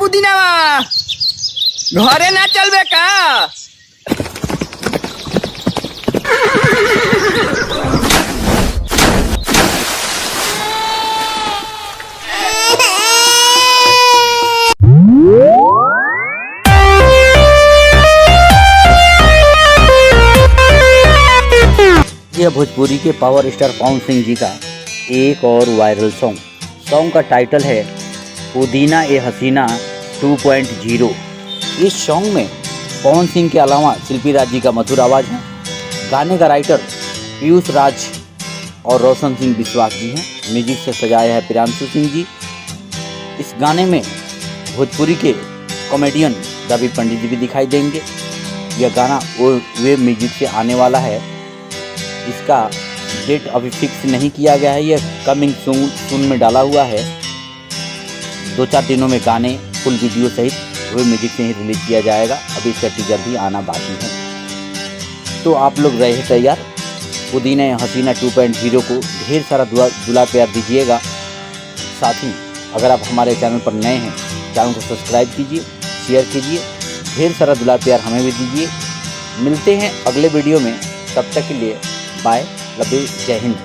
पुदीनावा घरे ना चलबे का। यह भोजपुरी के पावर स्टार पवन सिंह जी का एक और वायरल सॉन्ग का टाइटल है पुदीना ए हसीना 2.0। इस सॉन्ग में पवन सिंह के अलावा शिल्पी राज जी का मधुर आवाज़ है। गाने का राइटर पीयूष राज और रोशन सिंह विश्वास जी हैं। म्यूजिक से सजाया है प्रियांशु सिंह जी। इस गाने में भोजपुरी के कॉमेडियन रवि पंडित जी भी दिखाई देंगे। यह गाना वे म्यूजिक से आने वाला है। इसका डेट अभी फिक्स नहीं किया गया है, यह कमिंग सून में डाला हुआ है। 2-4 दिनों में गाने फुल वीडियो सहित वे म्यूजिक से ही रिलीज किया जाएगा। अभी इसका टीजर भी आना बाकी है। तो आप लोग रहे तैयार, पुदीना हसीना 2.0 को ढेर सारा दुला प्यार दीजिएगा। साथ ही अगर आप हमारे चैनल पर नए हैं, चैनल को सब्सक्राइब कीजिए, शेयर कीजिए, ढेर सारा दुला प्यार हमें भी दीजिए। मिलते हैं अगले वीडियो में, तब तक के लिए बाय, लव यू, जय हिंद।